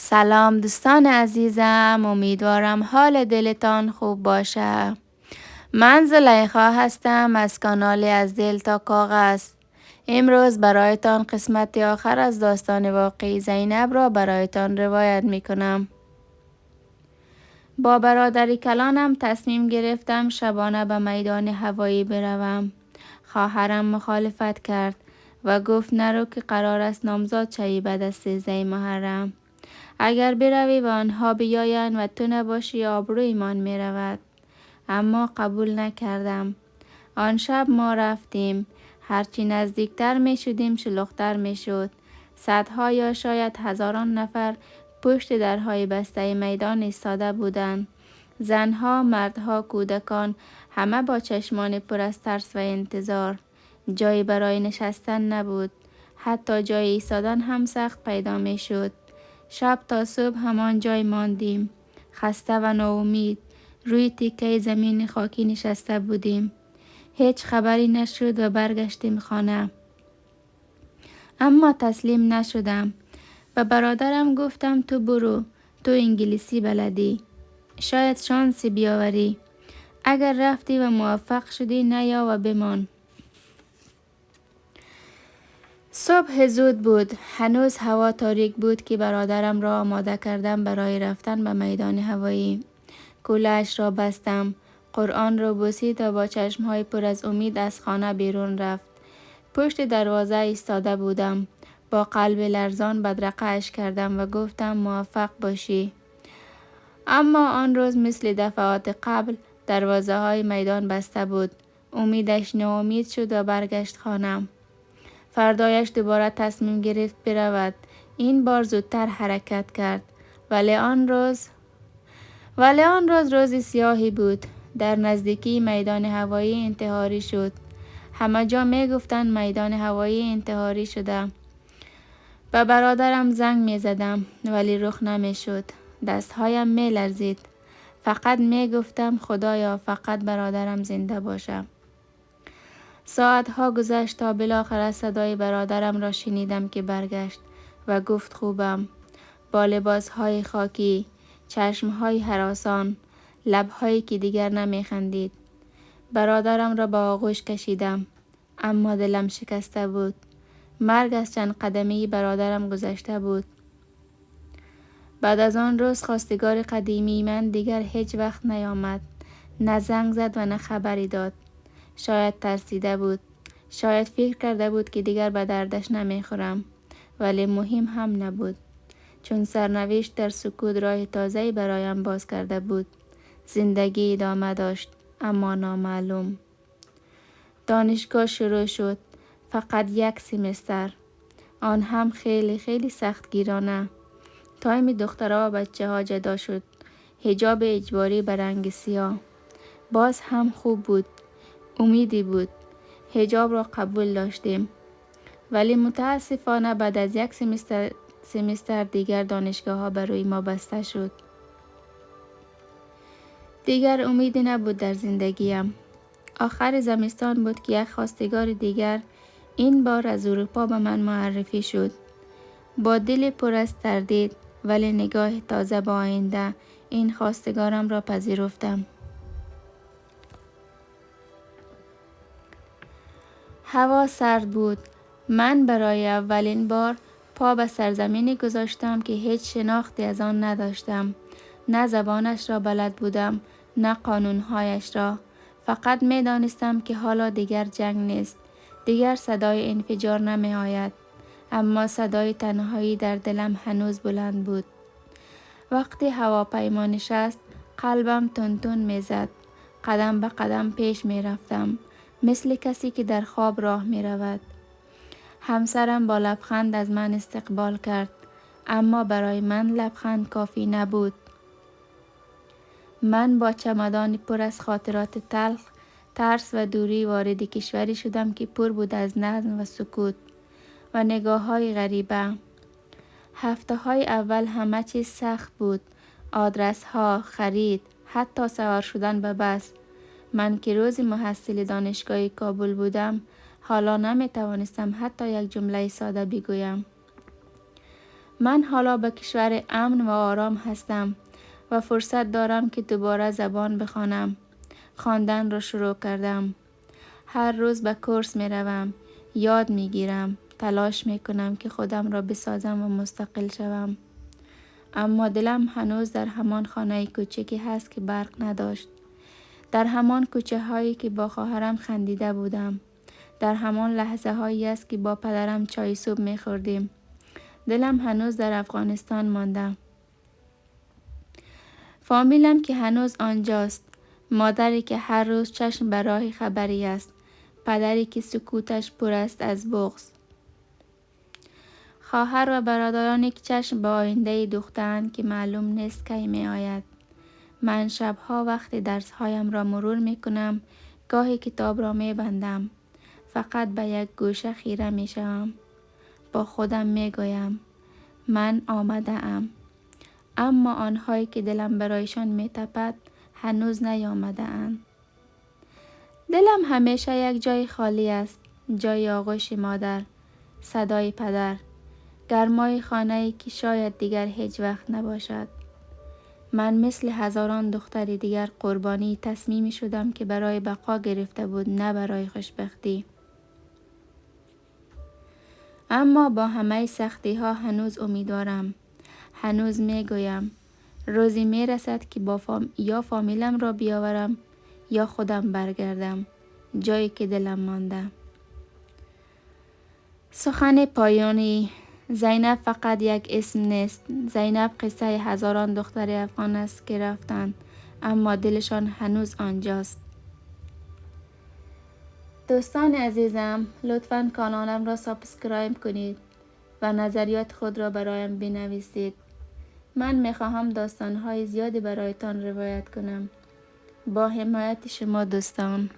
سلام دوستان عزیزم، امیدوارم حال دلتان خوب باشه. من زلیخا هستم از کانال از دل تا کاغذ. امروز برایتان قسمت آخر از داستان واقعی زینب را برایتان روایت می کنم. با برادری کلانم تصمیم گرفتم شبانه به میدان هوایی بروم. خواهرم مخالفت کرد و گفت نرو که قرار است نامزاد شوی بعد از 13 محرم. اگر بروی و آنها بیایند و تو نباشی آبرویمان می رود. اما قبول نکردم. آن شب ما رفتیم. هرچی نزدیکتر می شدیم شلوغتر می شد. صدها یا شاید هزاران نفر پشت درهای بسته میدان ایستاده بودند. زنها، مردها، کودکان همه با چشمان پر از ترس و انتظار. جایی برای نشستن نبود. حتی جای ایستادن هم سخت پیدا می شد. شب تا صبح همان جای ماندیم. خسته و ناامید روی تکه زمین خاکی نشسته بودیم. هیچ خبری نشد و برگشتیم خانه. اما تسلیم نشدم. به برادرم گفتم تو برو، تو انگلیسی بلدی. شاید شانسی بیاوری. اگر رفتی و موفق شدی نیا و بمان. صبح زود بود. هنوز هوا تاریک بود که برادرم را آماده کردم برای رفتن به میدان هوایی. کوله‌اش را بستم. قرآن را بوسید و با چشمهای پر از امید از خانه بیرون رفت. پشت دروازه ایستاده بودم. با قلب لرزان بدرقه‌اش کردم و گفتم موفق باشی. اما آن روز مثل دفعات قبل دروازه های میدان بسته بود. امیدش ناامید شد و برگشت خانه. فردایش دوباره تصمیم گرفت برود. این بار زودتر حرکت کرد. ولی آن روز روزی سیاهی بود. در نزدیکی میدان هوایی انتحاری شد. همه جا می گفتند میدان هوایی انتحاری شده. به برادرم زنگ می زدم ولی رخ نمی شد. دستهایم می لرزید. فقط می گفتم خدایا فقط برادرم زنده باشه. ساعتها گذشت تا بالاخره صدای برادرم را شنیدم که برگشت و گفت خوبم. با لباسهای خاکی، چشمهای هراسان، لبهایی که دیگر نمی خندید. برادرم را به آغوش کشیدم. اما دلم شکسته بود. مرگ از چند قدمی برادرم گذشته بود. بعد از آن روز خواستگار قدیمی من دیگر هیچ وقت نیامد. نه زنگ زد و نه خبری داد. شاید ترسیده بود. شاید فکر کرده بود که دیگر به دردش نمیخورم. ولی مهم هم نبود. چون سرنوشت در سکوت راه تازه‌ای برایم باز کرده بود. زندگی ادامه داشت اما نامعلوم. دانشگاه شروع شد. فقط 1 سمستر. آن هم خیلی خیلی سختگیرانه. تایم دخترها و بچه ها جدا شد. حجاب اجباری به رنگ سیاه. باز هم خوب بود. امیدی بود. حجاب را قبول داشتیم. ولی متاسفانه بعد از 1 سمستر دیگر دانشگاه ها بر ما بسته شد. دیگر امیدی نبود در زندگیم. آخر زمستان بود که یک خواستگار دیگر این بار از اروپا به من معرفی شد. با دل پر از تردید ولی نگاه تازه به آینده این خواستگارم را پذیرفتم. هوا سرد بود. من برای اولین بار پا به سرزمینی گذاشتم که هیچ شناختی از آن نداشتم. نه زبانش را بلد بودم، نه قانونهایش را. فقط می دانستم که حالا دیگر جنگ نیست. دیگر صدای انفجار نمی آید. اما صدای تنهایی در دلم هنوز بلند بود. وقتی هواپیما نشست، قلبم تون می زد. قدم به قدم پیش می رفتم. مثل کسی که در خواب راه می رود. همسرم با لبخند از من استقبال کرد. اما برای من لبخند کافی نبود. من با چمدانی پر از خاطرات تلخ، ترس و دوری وارد کشوری شدم که پر بود از نظم و سکوت و نگاه های غریبه. هفته های اول همه چیز سخت بود. آدرس ها، خرید، حتی سوار شدن به بس. من که روز محصل دانشگاه کابل بودم، حالا نمی توانستم حتی یک جمله ساده بگویم. من حالا به کشور امن و آرام هستم و فرصت دارم که دوباره زبان بخوانم. خواندن را شروع کردم. هر روز به کورس می روم. یاد می گیرم. تلاش می کنم که خودم را بسازم و مستقل شوم. اما دلم هنوز در همان خانه کوچکی هست که برق نداشت. در همان کوچه هایی که با خواهرم خندیده بودم. در همان لحظه هایی است که با پدرم چای صبح می خوردیم. دلم هنوز در افغانستان مانده. فامیلم که هنوز آنجاست. مادری که هر روز چشم به راه خبری است. پدری که سکوتش پر است از بغض. خواهر و برادرانی که چشم به آینده دوختند که معلوم نیست کی می آید. من شبها وقتی درسهایم را مرور می کنم، گاهی کتاب را می بندم. فقط به یک گوشه خیره می شوم. با خودم می گویم من آمده ام. اما آنهایی که دلم برایشان می تپد هنوز نیامده اند. دلم همیشه یک جای خالی است. جای آغوش مادر، صدای پدر، گرمای خانه‌ای که شاید دیگر هیچ وقت نباشد. من مثل هزاران دختر دیگر قربانی تصمیمی شدم که برای بقا گرفته بود، نه برای خوشبختی. اما با همه سختی ها هنوز امیدوارم. هنوز می گویم روزی می رسد که یا فامیلم را بیاورم یا خودم برگردم جایی که دلم مانده. سخن پایانی. زینب فقط یک اسم نیست. زینب قصه هزاران دختر افغان است که رفتند اما دلشان هنوز آنجاست. دوستان عزیزم، لطفاً کانالم را سابسکرایب کنید و نظریات خود را برایم بنویسید. من میخواهم داستانهای زیادی برایتان روایت کنم. با حمایت شما دوستان.